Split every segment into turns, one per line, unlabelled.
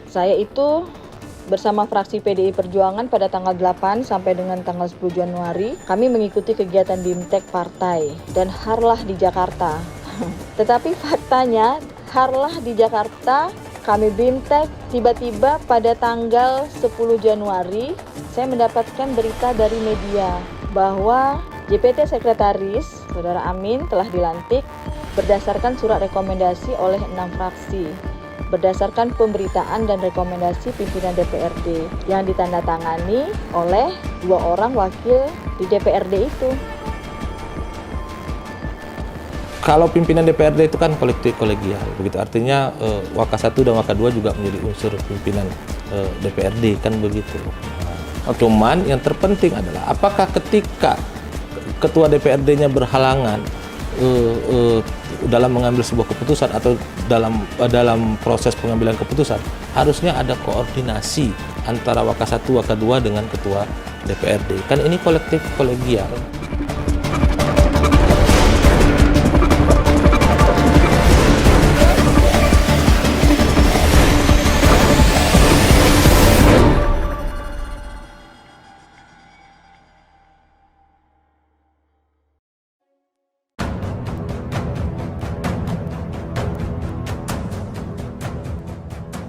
Saya itu bersama fraksi PDI Perjuangan pada tanggal 8 sampai dengan tanggal 10 Januari, kami mengikuti kegiatan BIMTEK partai dan Harlah di Jakarta. Tetapi faktanya, Harlah di Jakarta, kami BIMTEK, tiba-tiba pada tanggal 10 Januari, saya mendapatkan berita dari media bahwa JPT Sekretaris, Saudara Amin, telah dilantik berdasarkan surat rekomendasi oleh 6 fraksi. Berdasarkan pemberitaan dan rekomendasi pimpinan DPRD yang ditandatangani oleh 2 orang wakil di DPRD itu.
Kalau pimpinan DPRD itu kan kolektif kolegial, begitu artinya Waka 1 dan Waka 2 juga menjadi unsur pimpinan DPRD, kan begitu. Cuman yang terpenting adalah apakah ketika ketua DPRD-nya berhalangan dalam mengambil sebuah keputusan atau dalam proses pengambilan keputusan, harusnya ada koordinasi antara Waka 1, Waka 2 dengan ketua DPRD. Kan ini kolektif kolegial.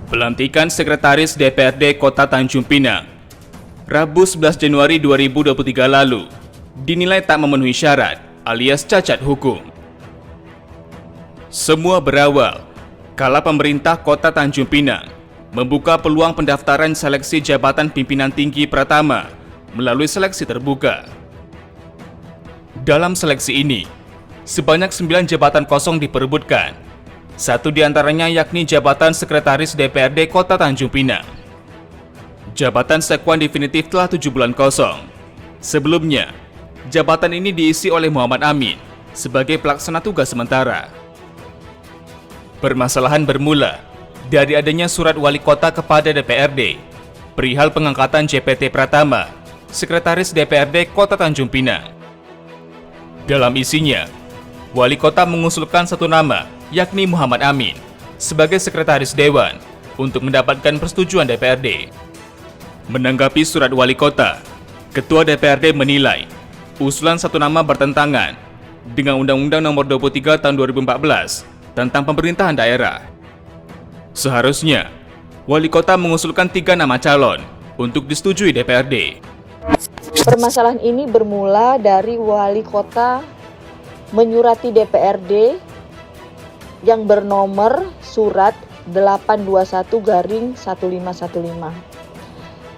Pelantikan Sekretaris DPRD Kota Tanjung Pinang, Rabu 11 Januari 2023 lalu, dinilai tak memenuhi syarat alias cacat hukum. Semua berawal kala pemerintah Kota Tanjung Pinang membuka peluang pendaftaran seleksi jabatan pimpinan tinggi Pratama melalui seleksi terbuka. Dalam seleksi ini, sebanyak 9 jabatan kosong diperebutkan. Satu di antaranya yakni jabatan Sekretaris DPRD Kota Tanjung Pinang. Jabatan Sekwan definitif telah 7 bulan kosong. Sebelumnya, jabatan ini diisi oleh Muhammad Amin sebagai pelaksana tugas sementara. Permasalahan bermula dari adanya surat wali kota kepada DPRD perihal pengangkatan JPT Pratama, Sekretaris DPRD Kota Tanjung Pinang. Dalam isinya, wali kota mengusulkan satu nama, yakni Muhammad Amin, sebagai Sekretaris Dewan untuk mendapatkan persetujuan DPRD. Menanggapi surat wali kota, Ketua DPRD menilai usulan satu nama bertentangan dengan Undang-Undang Nomor 23 Tahun 2014 tentang pemerintahan daerah. Seharusnya, wali kota mengusulkan 3 nama calon untuk disetujui DPRD.
Permasalahan ini bermula dari wali kota menyurati DPRD yang bernomor surat 821-1515.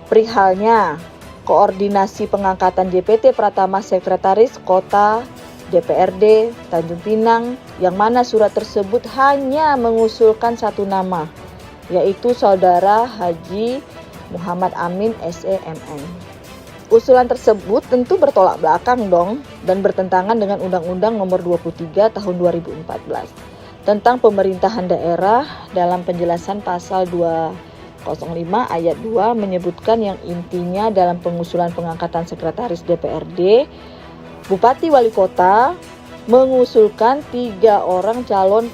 Perihalnya, koordinasi pengangkatan JPT Pratama Sekretaris Kota DPRD Tanjung Pinang, yang mana surat tersebut hanya mengusulkan satu nama, yaitu Saudara Haji Muhammad Amin SEMN. Usulan tersebut tentu bertolak belakang dong dan bertentangan dengan Undang-Undang Nomor 23 Tahun 2014 tentang pemerintahan daerah. Dalam penjelasan pasal 205 ayat 2 menyebutkan yang intinya dalam pengusulan pengangkatan Sekretaris DPRD, Bupati Wali Kota mengusulkan 3 orang calon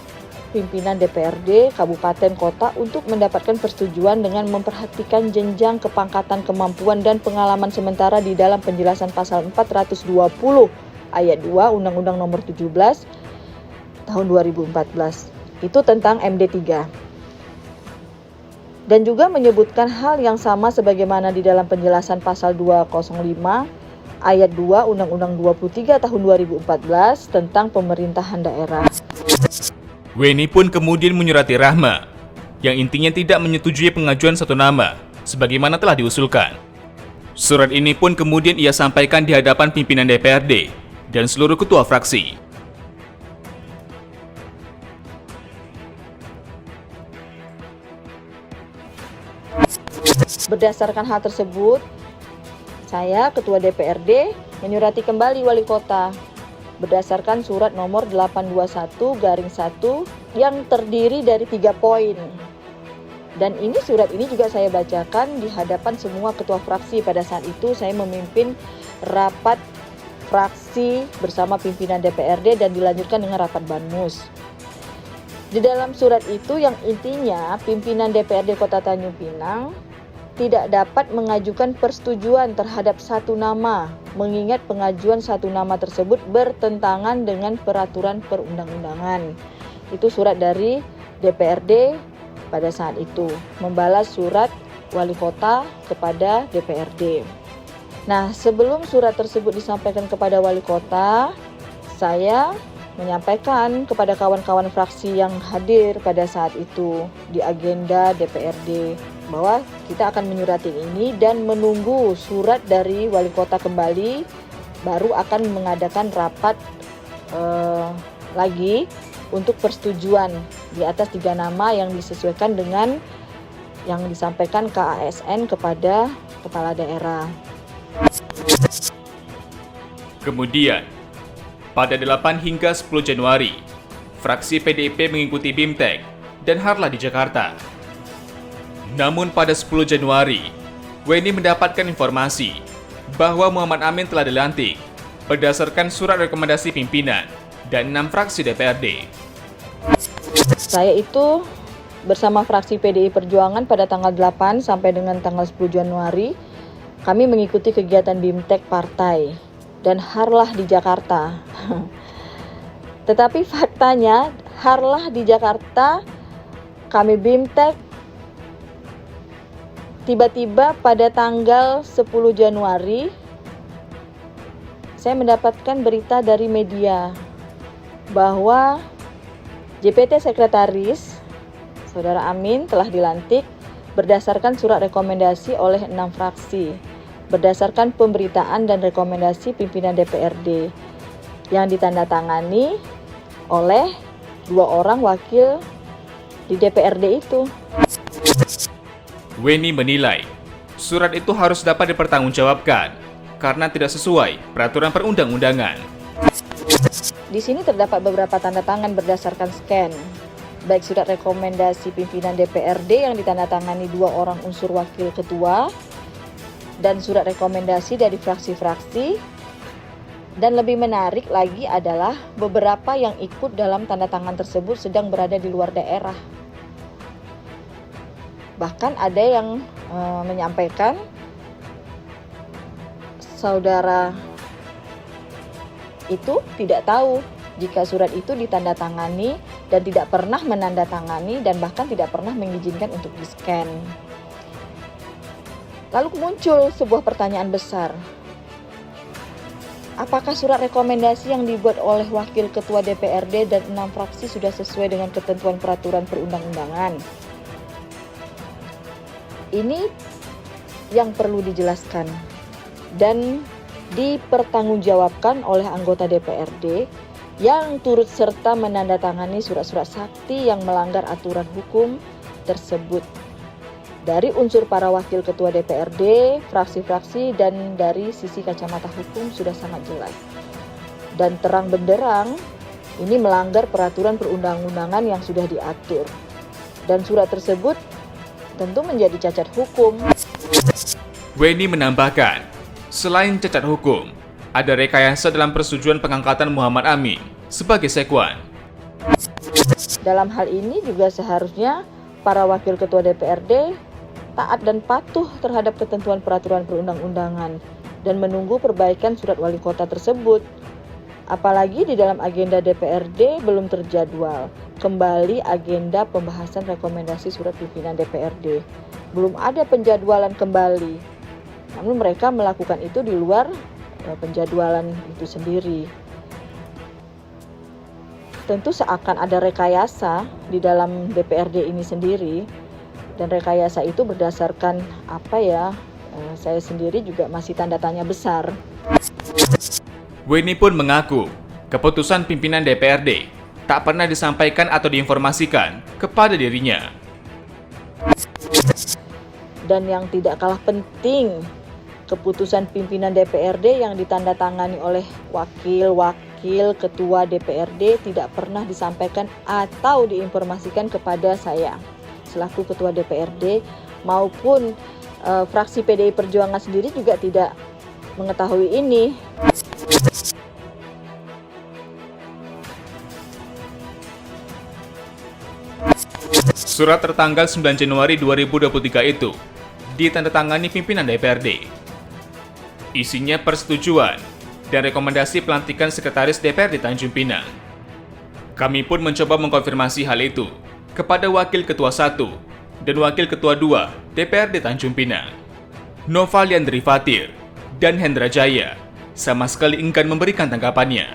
pimpinan DPRD Kabupaten Kota untuk mendapatkan persetujuan dengan memperhatikan jenjang kepangkatan, kemampuan, dan pengalaman sementara di dalam penjelasan pasal 420 ayat 2 Undang-Undang Nomor 17 Tahun 2014. Itu tentang MD3. Dan juga menyebutkan hal yang sama sebagaimana di dalam penjelasan pasal 205 ayat 2 Undang-Undang 23 Tahun 2014 tentang pemerintahan daerah.
Weni pun kemudian menyurati Rahma, yang intinya tidak menyetujui pengajuan satu nama, sebagaimana telah diusulkan. Surat ini pun kemudian ia sampaikan di hadapan pimpinan DPRD dan seluruh ketua fraksi.
Berdasarkan hal tersebut, saya, Ketua DPRD, menyurati kembali Wali Kota berdasarkan surat nomor 821-1 yang terdiri dari 3 poin. Dan surat ini juga saya bacakan di hadapan semua ketua fraksi. Pada saat itu saya memimpin rapat fraksi bersama pimpinan DPRD dan dilanjutkan dengan rapat Banmus. Di dalam surat itu yang intinya pimpinan DPRD Kota Tanjung Pinang tidak dapat mengajukan persetujuan terhadap satu nama, mengingat pengajuan satu nama tersebut bertentangan dengan peraturan perundang-undangan. Itu surat dari DPRD pada saat itu, membalas surat wali kota kepada DPRD. Nah, sebelum surat tersebut disampaikan kepada wali kota, saya menyampaikan kepada kawan-kawan fraksi yang hadir pada saat itu di agenda DPRD bahwa kita akan menyurati ini dan menunggu surat dari wali kota kembali, baru akan mengadakan rapat lagi untuk persetujuan di atas 3 nama yang disesuaikan dengan yang disampaikan KASN kepada kepala daerah.
Kemudian, pada 8 hingga 10 Januari, fraksi PDIP mengikuti BIMTEK dan Harlah di Jakarta. Namun pada 10 Januari, Weni mendapatkan informasi bahwa Muhammad Amin telah dilantik berdasarkan surat rekomendasi pimpinan dan 6 fraksi DPRD.
Saya itu bersama fraksi PDI Perjuangan pada tanggal 8 sampai dengan tanggal 10 Januari, kami mengikuti kegiatan BIMTEK partai dan Harlah di Jakarta. Tetapi faktanya Harlah di Jakarta, kami BIMTEK, tiba-tiba pada tanggal 10 Januari saya mendapatkan berita dari media bahwa JPT Sekretaris Saudara Amin telah dilantik berdasarkan surat rekomendasi oleh 6 fraksi, berdasarkan pemberitaan dan rekomendasi pimpinan DPRD yang ditandatangani oleh 2 orang wakil di DPRD itu.
Weni menilai surat itu harus dapat dipertanggungjawabkan karena tidak sesuai peraturan perundang-undangan.
Di sini terdapat beberapa tanda tangan berdasarkan scan, baik surat rekomendasi pimpinan DPRD yang ditandatangani 2 orang unsur wakil ketua dan surat rekomendasi dari fraksi-fraksi. Dan lebih menarik lagi adalah beberapa yang ikut dalam tanda tangan tersebut sedang berada di luar daerah. Bahkan ada yang menyampaikan saudara itu tidak tahu jika surat itu ditandatangani dan tidak pernah menandatangani dan bahkan tidak pernah mengizinkan untuk di-scan. Lalu muncul sebuah pertanyaan besar. Apakah surat rekomendasi yang dibuat oleh Wakil Ketua DPRD dan 6 fraksi sudah sesuai dengan ketentuan peraturan perundang-undangan? Ini yang perlu dijelaskan dan dipertanggungjawabkan oleh anggota DPRD yang turut serta menandatangani surat-surat sakti yang melanggar aturan hukum tersebut. Dari unsur para wakil ketua DPRD, fraksi-fraksi, dan dari sisi kacamata hukum sudah sangat jelas. Dan terang benderang, ini melanggar peraturan perundang-undangan yang sudah diatur. Dan surat tersebut tentu menjadi cacat hukum.
Weni menambahkan, selain cacat hukum, ada rekayasa dalam persetujuan pengangkatan Muhammad Amin sebagai sekwan.
Dalam hal ini juga seharusnya para wakil ketua DPRD taat dan patuh terhadap ketentuan peraturan perundang-undangan dan menunggu perbaikan surat wali kota tersebut. Apalagi di dalam agenda DPRD belum terjadwal kembali agenda pembahasan rekomendasi surat pimpinan DPRD. Belum ada penjadwalan kembali. Namun mereka melakukan itu di luar penjadwalan itu sendiri. Tentu seakan ada rekayasa di dalam DPRD ini sendiri. Dan rekayasa itu berdasarkan apa ya, saya sendiri juga masih tanda tanya besar.
Weni pun mengaku keputusan pimpinan DPRD tak pernah disampaikan atau diinformasikan kepada dirinya.
Dan yang tidak kalah penting, keputusan pimpinan DPRD yang ditandatangani oleh wakil ketua DPRD tidak pernah disampaikan atau diinformasikan kepada saya selaku ketua DPRD maupun fraksi PDI Perjuangan sendiri juga tidak mengetahui ini.
Surat tertanggal 9 Januari 2023 itu ditandatangani pimpinan DPRD. Isinya persetujuan dan rekomendasi pelantikan Sekretaris DPRD Tanjung Pinang. Kami pun mencoba mengkonfirmasi hal itu kepada Wakil Ketua 1 dan Wakil Ketua 2 DPRD Tanjung Pinang, Novaliandri Fatir dan Hendra Jaya, sama sekali enggan memberikan tanggapannya.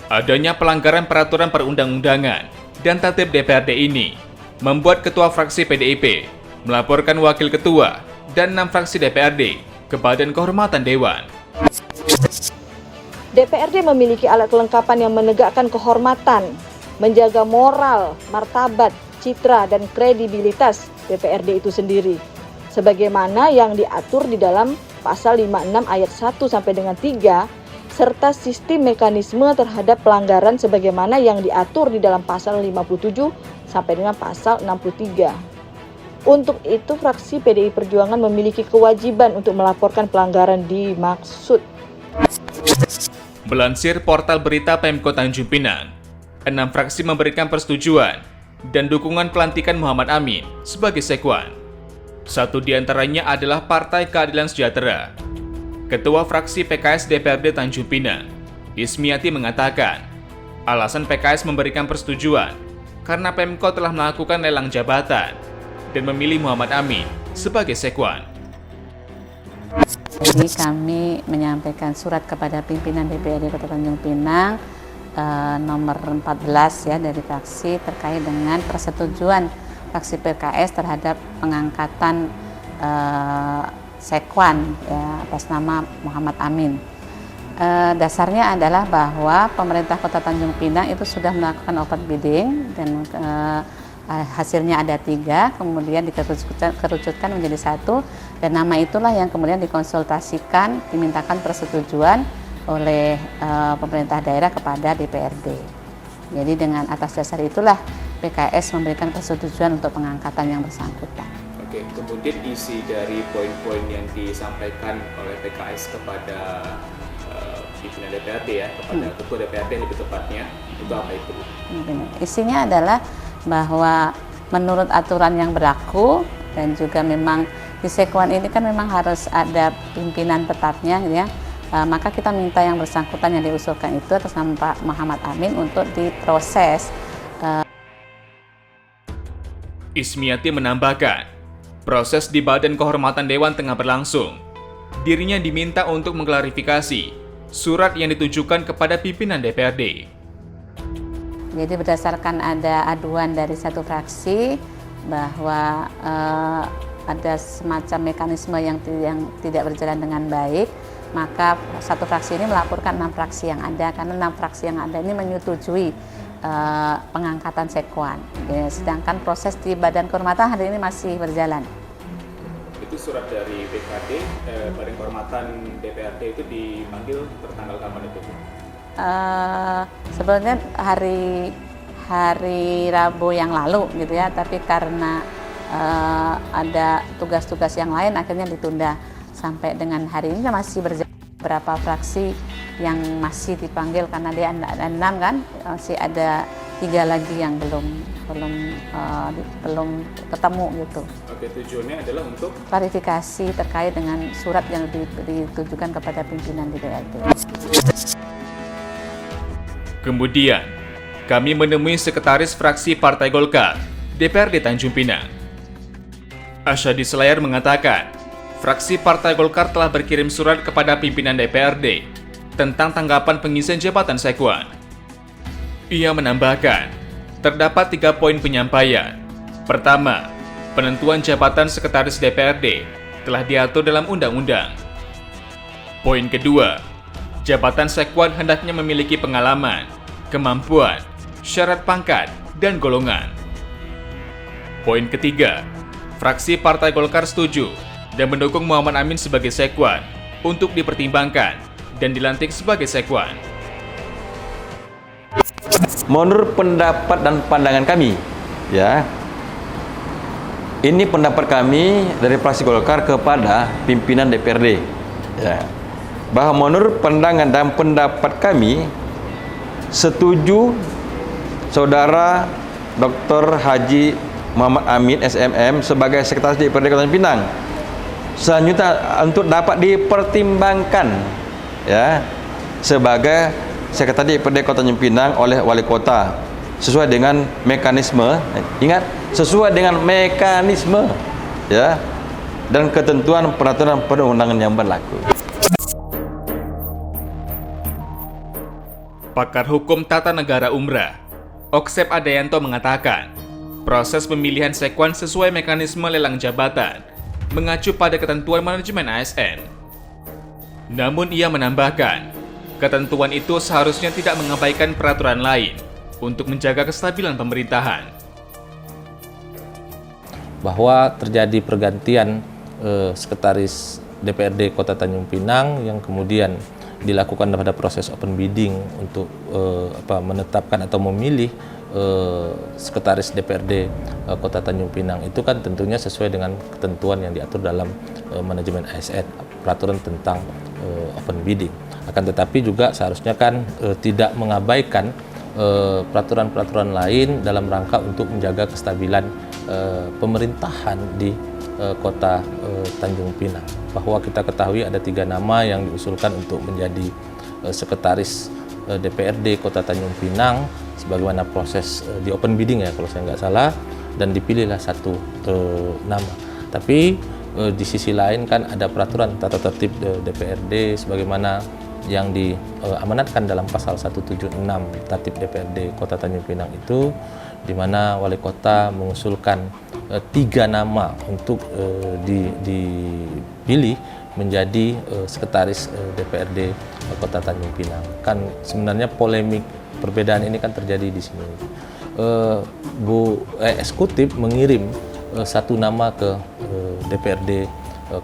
Adanya pelanggaran peraturan perundang-undangan dan tatib DPRD ini membuat Ketua Fraksi PDIP melaporkan Wakil Ketua dan 6 fraksi DPRD ke Badan Kehormatan Dewan.
DPRD memiliki alat kelengkapan yang menegakkan kehormatan, menjaga moral, martabat, citra, dan kredibilitas DPRD itu sendiri, sebagaimana yang diatur di dalam Pasal 56 ayat 1 sampai dengan 3, serta sistem mekanisme terhadap pelanggaran sebagaimana yang diatur di dalam Pasal 57 sampai dengan Pasal 63. Untuk itu, fraksi PDI Perjuangan memiliki kewajiban untuk melaporkan pelanggaran dimaksud.
Melansir portal berita Pemko Tanjung Pinang, 6 fraksi memberikan persetujuan dan dukungan pelantikan Muhammad Amin sebagai sekwan. Satu di antaranya adalah Partai Keadilan Sejahtera. Ketua Fraksi PKS DPRD Tanjung Pinang, Ismiati mengatakan, alasan PKS memberikan persetujuan karena Pemko telah melakukan lelang jabatan dan memilih Muhammad Amin sebagai sekwan.
Jadi kami menyampaikan surat kepada pimpinan DPRD Kota Tanjung Pinang nomor 14 ya dari fraksi terkait dengan persetujuan fraksi PKS terhadap pengangkatan sekwan ya, atas nama Muhammad Amin. Dasarnya adalah bahwa pemerintah Kota Tanjung Pinang itu sudah melakukan open bidding dan hasilnya ada 3, kemudian dikerucutkan menjadi 1, dan nama itulah yang kemudian dikonsultasikan, dimintakan persetujuan oleh pemerintah daerah kepada DPRD. Jadi dengan atas dasar itulah PKS memberikan persetujuan untuk pengangkatan yang bersangkutan.
Oke, kemudian isi dari poin-poin yang disampaikan oleh PKS kepada pimpinan DPRD ya, kepada Ketua DPRD lebih tepatnya, itu apa itu?
Isinya adalah bahwa menurut aturan yang berlaku dan juga memang di sekwan ini kan memang harus ada pimpinan tetapnya ya, maka kita minta yang bersangkutan yang diusulkan itu atas nama Pak Muhammad Amin untuk diproses.
Ismiati menambahkan, proses di Badan Kehormatan Dewan tengah berlangsung. Dirinya diminta untuk mengklarifikasi surat yang ditujukan kepada pimpinan DPRD.
Jadi berdasarkan ada aduan dari satu fraksi bahwa ada semacam mekanisme yang tidak berjalan dengan baik, maka satu fraksi ini melaporkan 6 fraksi yang ada, karena 6 fraksi yang ada ini menyetujui pengangkatan sekwan. Ya, sedangkan proses di Badan Kehormatan hari ini masih berjalan.
Itu surat dari BKD, Badan Kehormatan DPRD itu dipanggil tertanggal kapan itu?
Sebenarnya hari Rabu yang lalu gitu ya, tapi karena ada tugas-tugas yang lain akhirnya ditunda sampai dengan hari ini. Masih berjalan beberapa fraksi yang masih dipanggil karena dia ada 6 kan, masih ada 3 lagi yang belum ketemu gitu.
Oke, tujuannya adalah untuk
klarifikasi terkait dengan surat yang ditujukan kepada pimpinan DPRD.
Kemudian, kami menemui Sekretaris Fraksi Partai Golkar DPRD Tanjung Pinang. Asyadi Selayar mengatakan, fraksi Partai Golkar telah berkirim surat kepada pimpinan DPRD tentang tanggapan pengisian jabatan sekwan. Ia menambahkan, terdapat 3 poin penyampaian. Pertama, penentuan jabatan Sekretaris DPRD telah diatur dalam undang-undang. Poin kedua, jabatan sekwan hendaknya memiliki pengalaman, kemampuan, syarat pangkat, dan golongan. Poin ketiga, fraksi Partai Golkar setuju dan mendukung Muhammad Amin sebagai sekwan untuk dipertimbangkan dan dilantik sebagai sekwan.
Menurut pendapat dan pandangan kami, ya, ini pendapat kami dari fraksi Golkar kepada pimpinan DPRD, ya, bahwa menurut pandangan dan pendapat kami setuju saudara Dr. Haji Muhammad Amin SMM sebagai Sekretaris DPRD Kota Tanjung Pinang. Selanjutnya untuk dapat dipertimbangkan ya sebagai Sekretaris DPRD Kota Tanjung Pinang oleh Wali Kota sesuai dengan mekanisme, ingat, sesuai dengan mekanisme ya dan ketentuan peraturan perundang-undangan yang berlaku.
Pakar Hukum Tata Negara Umrah, Oksep Adayanto mengatakan, proses pemilihan sekwan sesuai mekanisme lelang jabatan mengacu pada ketentuan manajemen ASN. Namun ia menambahkan, ketentuan itu seharusnya tidak mengabaikan peraturan lain untuk menjaga kestabilan pemerintahan.
Bahwa terjadi pergantian sekretaris DPRD Kota Tanjung Pinang yang kemudian dilakukan pada proses open bidding untuk menetapkan atau memilih sekretaris DPRD Kota Tanjung Pinang itu kan tentunya sesuai dengan ketentuan yang diatur dalam manajemen ASN, peraturan tentang open bidding. Akan tetapi juga seharusnya kan tidak mengabaikan peraturan-peraturan lain dalam rangka untuk menjaga kestabilan pemerintahan di Kota Tanjung Pinang. Bahwa kita ketahui ada 3 nama yang diusulkan untuk menjadi sekretaris DPRD Kota Tanjung Pinang sebagaimana proses di open bidding ya kalau saya nggak salah, dan dipilihlah 1 nama. Tapi di sisi lain kan ada peraturan tata tertib DPRD sebagaimana yang diamanatkan dalam pasal 176 Tatip DPRD Kota Tanjung Pinang itu, di mana wali kota mengusulkan 3 nama untuk dipilih menjadi sekretaris DPRD Kota Tanjung Pinang. Kan sebenarnya polemik perbedaan ini kan terjadi di sini. Eksekutif mengirim 1 nama ke DPRD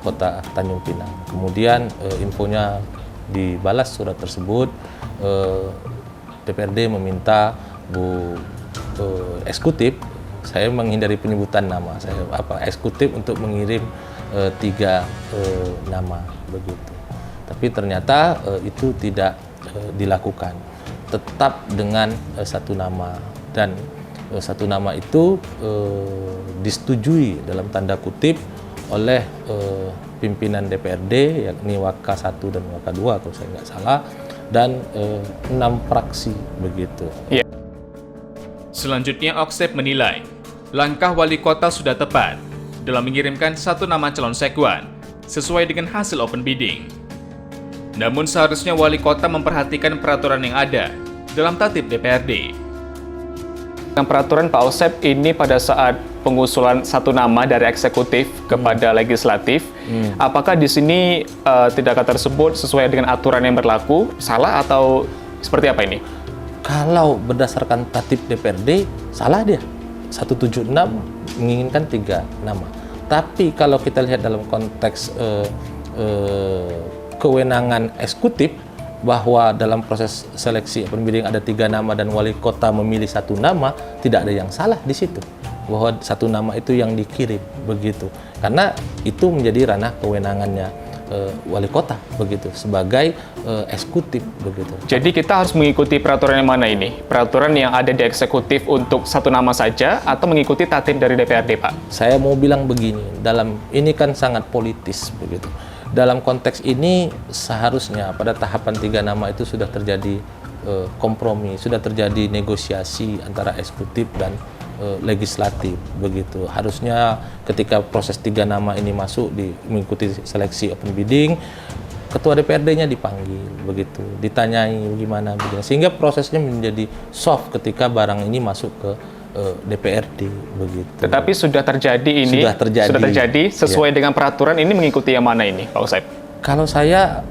Kota Tanjung Pinang. Kemudian infonya dibalas surat tersebut, DPRD meminta Bu eksekutif, saya menghindari penyebutan nama, eksekutif untuk mengirim 3 nama begitu. Tapi ternyata itu tidak dilakukan, tetap dengan 1 nama, dan 1 nama itu disetujui dalam tanda kutip oleh pimpinan DPRD yakni Waka 1 dan Waka 2 kalau saya nggak salah, dan 6 fraksi begitu.
Ya. Selanjutnya Oksep menilai langkah wali kota sudah tepat dalam mengirimkan 1 nama calon sekwan sesuai dengan hasil open bidding. Namun seharusnya wali kota memperhatikan peraturan yang ada dalam tatip DPRD.
Yang peraturan Pak Oksep ini pada saat pengusulan 1 nama dari eksekutif kepada legislatif, apakah di sini tindakan tersebut sesuai dengan aturan yang berlaku, salah atau seperti apa ini?
Kalau berdasarkan tatip DPRD, salah dia. 176 menginginkan 3 nama. Tapi kalau kita lihat dalam konteks kewenangan eksekutif, bahwa dalam proses seleksi open bidding ada 3 nama dan wali kota memilih 1 nama, tidak ada yang salah di situ. Bahwa 1 nama itu yang dikirim begitu. Karena itu menjadi ranah kewenangannya wali kota begitu sebagai eksekutif begitu.
Jadi kita harus mengikuti peraturan yang mana ini? Peraturan yang ada di eksekutif untuk 1 nama saja atau mengikuti tatip dari DPRD, Pak?
Saya mau bilang begini, dalam ini kan sangat politis begitu. Dalam konteks ini seharusnya pada tahapan 3 nama itu sudah terjadi kompromi, sudah terjadi negosiasi antara eksekutif dan legislatif begitu. Harusnya ketika proses 3 nama ini masuk mengikuti seleksi open bidding, ketua DPRD-nya dipanggil begitu, ditanyai bagaimana begitu, sehingga prosesnya menjadi soft ketika barang ini masuk ke DPRD begitu.
Tetapi sudah terjadi ini, sudah terjadi sesuai dengan peraturan ini, mengikuti yang mana ini, Pak Oksep?
Kalau saya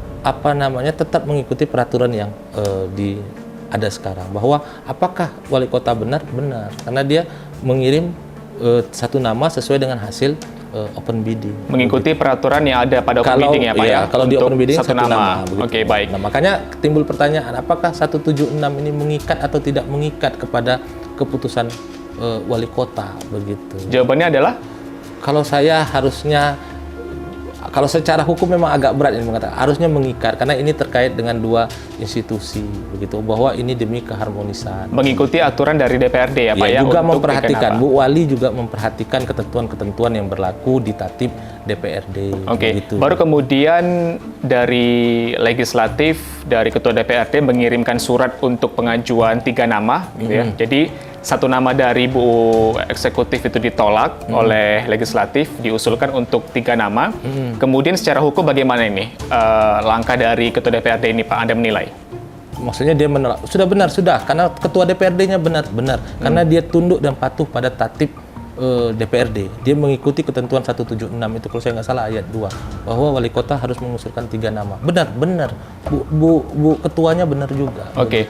tetap mengikuti peraturan yang ada sekarang, bahwa apakah wali kota benar karena dia mengirim 1 nama sesuai dengan hasil open bidding. Mengikuti
peraturan yang ada pada open bidding ya Pak ya?
Kalau di open bidding 1 nama.
Oke, baik.
Nah, makanya timbul pertanyaan, apakah 176 ini mengikat atau tidak mengikat kepada keputusan wali kota begitu?
Jawabannya adalah?
Kalau saya harusnya kalau secara hukum memang agak berat ini mengatakan harusnya mengikat karena ini terkait dengan dua institusi begitu bahwa ini demi keharmonisan.
Mengikuti aturan dari DPRD ya Pak ya.
Juga
untuk
memperhatikan,
tiga nama.
Bu Wali juga memperhatikan ketentuan-ketentuan yang berlaku di tatip DPRD.
Oke,
begitu.
baru kemudian dari legislatif, dari Ketua DPRD mengirimkan surat untuk pengajuan 3 nama, gitu ya. Jadi 1 nama dari Bu Eksekutif itu ditolak oleh legislatif, diusulkan untuk 3 nama. Kemudian secara hukum bagaimana ini langkah dari Ketua DPRD ini Pak, Anda menilai?
Maksudnya dia menolak, sudah, karena Ketua DPRD-nya benar, karena dia tunduk dan patuh pada tatip DPRD. Dia mengikuti ketentuan 176 itu kalau saya nggak salah ayat 2 bahwa wali kota harus mengusulkan 3 nama. Benar. Bu ketuanya benar juga.
Oke.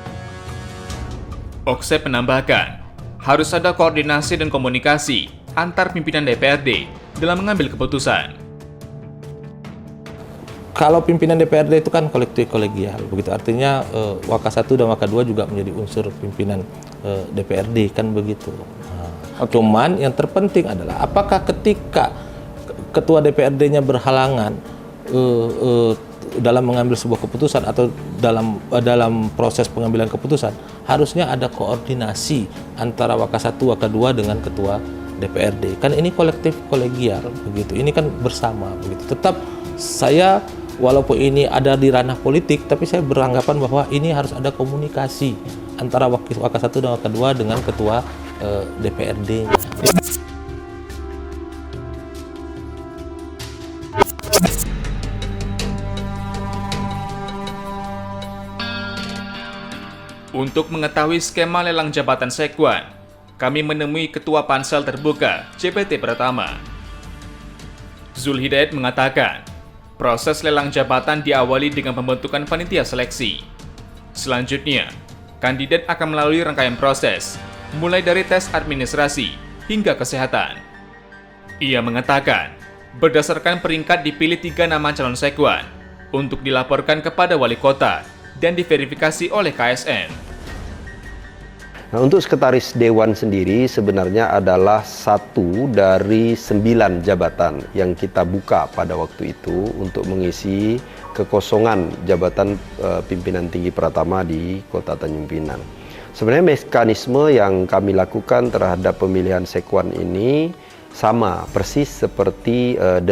Oksep menambahkan, harus ada koordinasi dan komunikasi antar pimpinan DPRD dalam mengambil keputusan.
Kalau pimpinan DPRD itu kan kolektif kolegial, begitu artinya Waka 1 dan Waka 2 juga menjadi unsur pimpinan DPRD kan begitu. Cuman yang terpenting adalah apakah ketika ketua DPRD-nya berhalangan dalam mengambil sebuah keputusan atau dalam proses pengambilan keputusan harusnya ada koordinasi antara Waka 1, Waka 2 dengan ketua DPRD. Kan ini kolektif kolegial begitu. Ini kan bersama begitu. Tetap saya walaupun ini ada di ranah politik tapi saya beranggapan bahwa ini harus ada komunikasi antara Waka 1 dan Waka 2 dengan ketua DPRD.
Untuk mengetahui skema lelang jabatan Sekwan, kami menemui Ketua Pansel Terbuka JPT Pratama. Zulhidayat mengatakan, proses lelang jabatan diawali dengan pembentukan panitia seleksi. Selanjutnya, kandidat akan melalui rangkaian proses, mulai dari tes administrasi hingga kesehatan. Ia mengatakan, berdasarkan peringkat dipilih 3 nama calon sekwan untuk dilaporkan kepada wali kota dan diverifikasi oleh KSN.
Nah, untuk sekretaris dewan sendiri sebenarnya adalah 1 dari 9 jabatan yang kita buka pada waktu itu untuk mengisi kekosongan jabatan pimpinan tinggi Pratama di Kota Tanjung Pinang. Sebenarnya mekanisme yang kami lakukan terhadap pemilihan sekwan ini sama persis seperti 8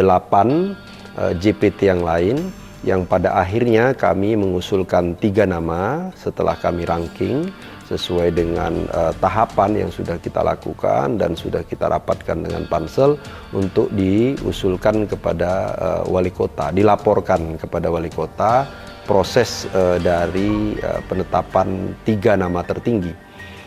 JPT yang lain, yang pada akhirnya kami mengusulkan 3 nama setelah kami ranking sesuai dengan tahapan yang sudah kita lakukan dan sudah kita rapatkan dengan pansel untuk diusulkan kepada wali kota, dilaporkan kepada wali kota proses dari penetapan 3 nama tertinggi.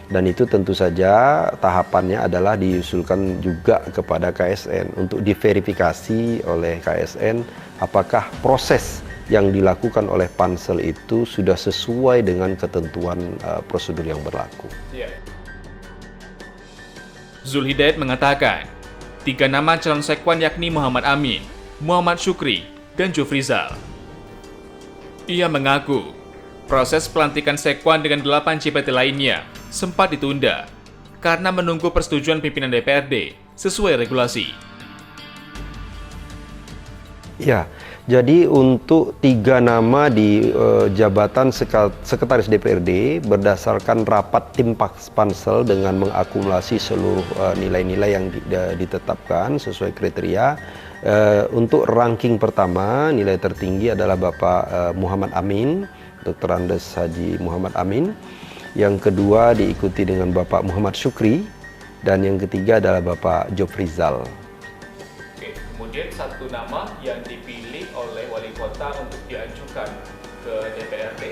Dan itu tentu saja tahapannya adalah diusulkan juga kepada KSN untuk diverifikasi oleh KSN apakah proses yang dilakukan oleh pansel itu sudah sesuai dengan ketentuan prosedur yang berlaku.
Zulhidayat mengatakan, 3 nama calon sekwan yakni Muhammad Amin, Muhammad Syukri, dan Jufrizal. Ia mengaku, proses pelantikan sekwan dengan 8 JPT lainnya sempat ditunda karena menunggu persetujuan pimpinan DPRD sesuai regulasi.
Ya, jadi untuk 3 nama di jabatan sekretaris DPRD berdasarkan rapat tim pansel dengan mengakumulasi seluruh nilai-nilai yang ditetapkan sesuai kriteria. Untuk ranking pertama, nilai tertinggi adalah Bapak Muhammad Amin, Dr. Andes Haji Muhammad Amin. Yang kedua diikuti dengan Bapak Muhammad Syukri, dan yang ketiga adalah Bapak Jofrizal.
Oke, kemudian 1 nama yang dipilih oleh wali kota untuk diajukan ke DPRD.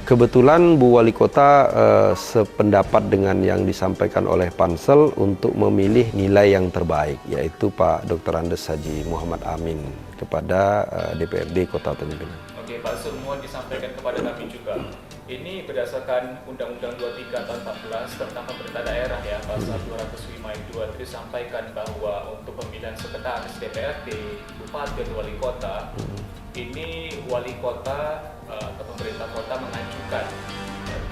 Kebetulan Bu Wali Kota sependapat dengan yang disampaikan oleh pansel untuk memilih nilai yang terbaik, yaitu Pak Dr. Andes Haji Muhammad Amin kepada DPRD Kota Tanjung Pinang.
Oke, Pak, semua disampaikan kepada kami juga. Ini berdasarkan Undang-Undang 23 tahun 14 tentang pemerintah daerah ya, pasal 205 itu disampaikan bahwa untuk pemilihan sekretaris DPRD, bupati atau wali kota, ini wali kota atau pemerintah kota mengajukan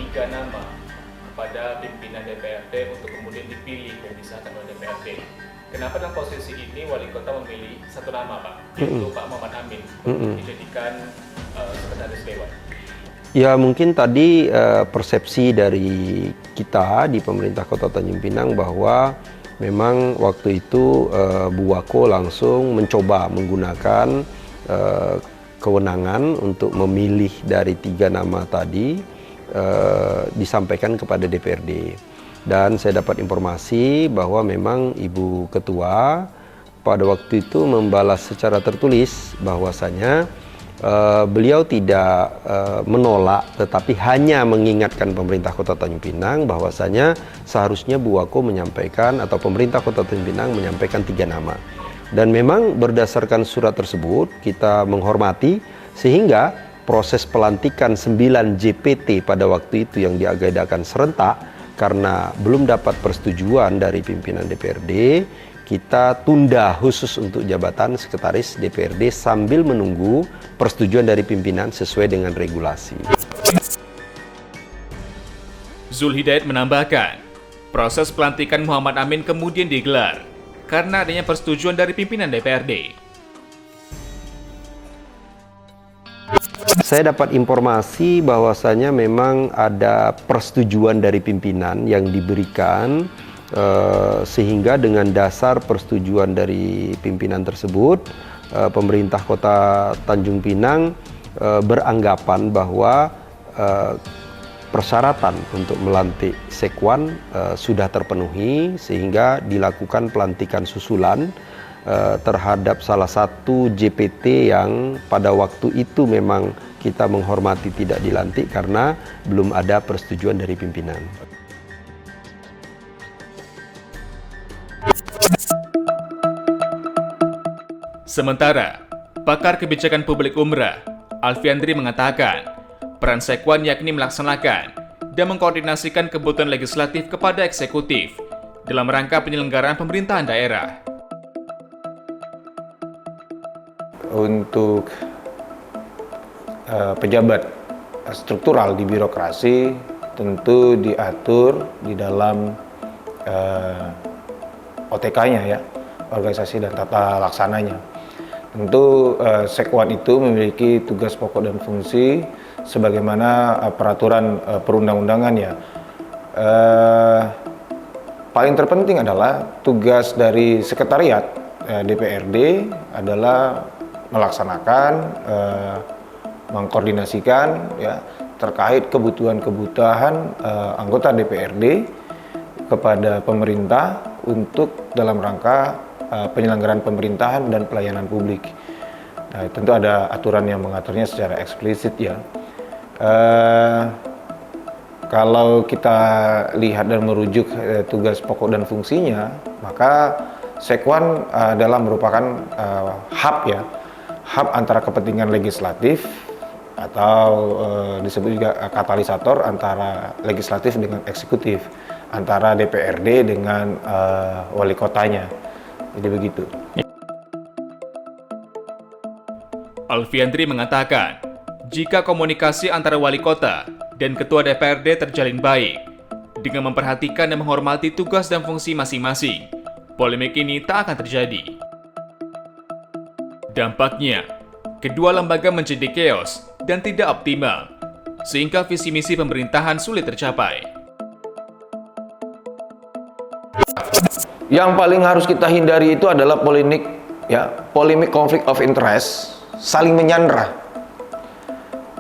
3 nama kepada pimpinan DPRD untuk kemudian dipilih dan disahkan oleh DPRD. Kenapa dalam posisi ini wali kota memilih satu nama, Pak, yaitu Pak Muhammad Amin, dijadikan sekretaris dewan?
Ya mungkin tadi persepsi dari kita di pemerintah Kota Tanjung Pinang bahwa memang waktu itu Bu Wako langsung mencoba menggunakan kewenangan untuk memilih dari 3 nama tadi disampaikan kepada DPRD. Dan saya dapat informasi bahwa memang Ibu Ketua pada waktu itu membalas secara tertulis bahwasanya beliau tidak menolak, tetapi hanya mengingatkan pemerintah Kota Tanjung Pinang bahwasanya seharusnya Bu Wako menyampaikan atau pemerintah Kota Tanjung Pinang menyampaikan 3 nama. Dan memang berdasarkan surat tersebut kita menghormati sehingga proses pelantikan 9 JPT pada waktu itu yang diagendakan serentak karena belum dapat persetujuan dari pimpinan DPRD, kita tunda khusus untuk jabatan sekretaris DPRD sambil menunggu persetujuan dari pimpinan sesuai dengan regulasi.
Zul Hidayat menambahkan, proses pelantikan Muhammad Amin kemudian digelar karena adanya persetujuan dari pimpinan DPRD.
Saya dapat informasi bahwasanya memang ada persetujuan dari pimpinan yang diberikan sehingga dengan dasar persetujuan dari pimpinan tersebut pemerintah Kota Tanjung Pinang beranggapan bahwa persyaratan untuk melantik sekwan sudah terpenuhi sehingga dilakukan pelantikan susulan terhadap salah satu JPT yang pada waktu itu memang kita menghormati tidak dilantik karena belum ada persetujuan dari pimpinan.
Sementara, pakar kebijakan publik Umrah, Alfiandri mengatakan, peran sekwan yakni melaksanakan dan mengkoordinasikan kebutuhan legislatif kepada eksekutif dalam rangka penyelenggaraan pemerintahan daerah.
Untuk pejabat struktural di birokrasi tentu diatur di dalam OTK-nya ya, organisasi dan tata laksananya. Tentu sekwan itu memiliki tugas pokok dan fungsi sebagaimana peraturan perundang-undangan ya. Paling terpenting adalah tugas dari sekretariat DPRD adalah melaksanakan, mengkoordinasikan ya terkait kebutuhan-kebutuhan anggota DPRD kepada pemerintah untuk dalam rangka penyelenggaraan pemerintahan dan pelayanan publik. Nah, tentu ada aturan yang mengaturnya secara eksplisit ya. Kalau kita lihat dan merujuk tugas pokok dan fungsinya, maka sekwan adalah merupakan hub ya, hub antara kepentingan legislatif atau disebut juga katalisator antara legislatif dengan eksekutif, antara DPRD dengan wali kotanya. Jadi begitu.
Alfiandri mengatakan, jika komunikasi antara wali kota dan ketua DPRD terjalin baik, dengan memperhatikan dan menghormati tugas dan fungsi masing-masing, polemik ini tak akan terjadi. Dampaknya, kedua lembaga menjadi chaos dan tidak optimal, sehingga visi misi pemerintahan sulit tercapai.
Yang paling harus kita hindari itu adalah polemik konflik of interest, saling menyandra.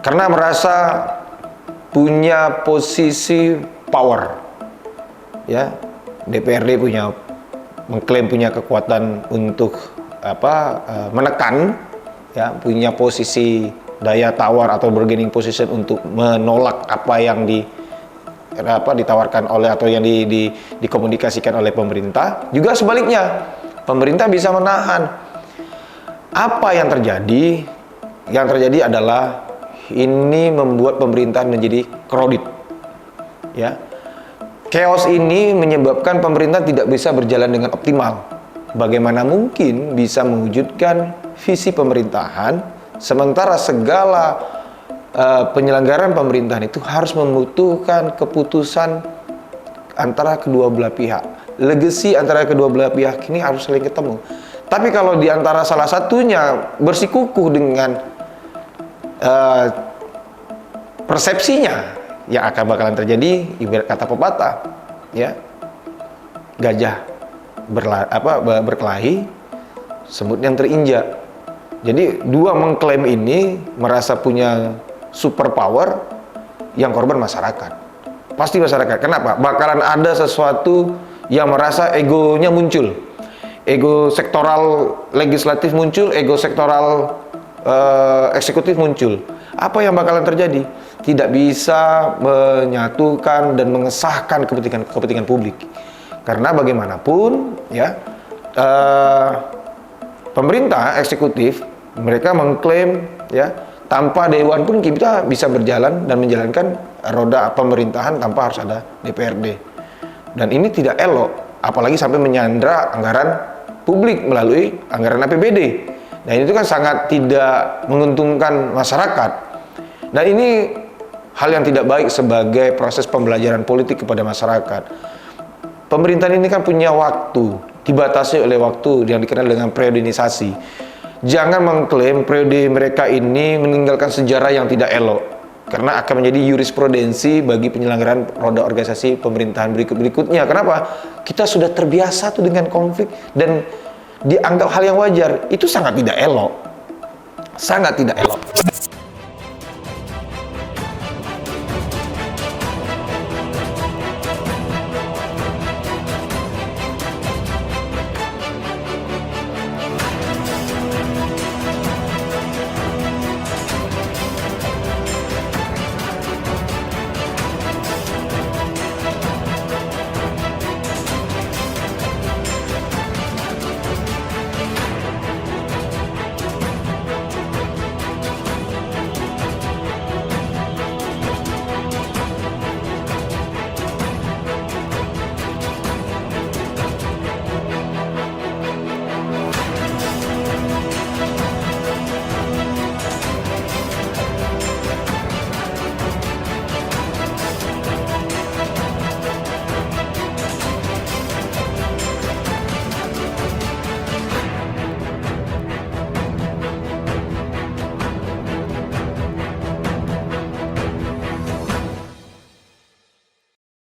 Karena merasa punya posisi power. Ya, DPRD mengklaim punya kekuatan untuk menekan, ya, punya posisi daya tawar atau bargaining position untuk menolak apa yang ditawarkan oleh atau yang dikomunikasikan oleh pemerintah. Juga sebaliknya, pemerintah bisa menahan. Apa yang terjadi? Yang terjadi adalah ini membuat pemerintahan menjadi crowded. Ya. Chaos ini menyebabkan pemerintah tidak bisa berjalan dengan optimal. Bagaimana mungkin bisa mewujudkan visi pemerintahan sementara segala penyelenggaraan pemerintahan itu harus membutuhkan keputusan antara kedua belah pihak. legacy antara kedua belah pihak ini harus saling ketemu. Tapi kalau di antara salah satunya bersikukuh dengan persepsinya, yang akan bakalan terjadi ibarat kata pepatah, ya, gajah berkelahi, semut yang terinjak. Jadi dua mengklaim ini merasa punya super power, yang korban masyarakat. Pasti masyarakat. Kenapa? Bakalan ada sesuatu yang merasa egonya muncul. Ego sektoral legislatif muncul, ego sektoral eksekutif muncul. Apa yang bakalan terjadi? Tidak bisa menyatukan dan mengesahkan kepentingan publik. Karena bagaimanapun, ya, pemerintah eksekutif mereka mengklaim, ya, tanpa dewan pun kita bisa berjalan dan menjalankan roda pemerintahan tanpa harus ada DPRD. Dan ini tidak elok, apalagi sampai menyandra anggaran publik melalui anggaran APBD. Nah, itu kan sangat tidak menguntungkan masyarakat. Dan ini hal yang tidak baik sebagai proses pembelajaran politik kepada masyarakat. Pemerintahan ini kan punya waktu, dibatasi oleh waktu yang dikenal dengan periodisasi. Jangan mengklaim periode mereka ini meninggalkan sejarah yang tidak elok, karena akan menjadi jurisprudensi bagi penyelenggaraan roda organisasi pemerintahan berikutnya. Kenapa? Kita sudah terbiasa tuh dengan konflik dan dianggap hal yang wajar. Itu sangat tidak elok. Sangat tidak elok.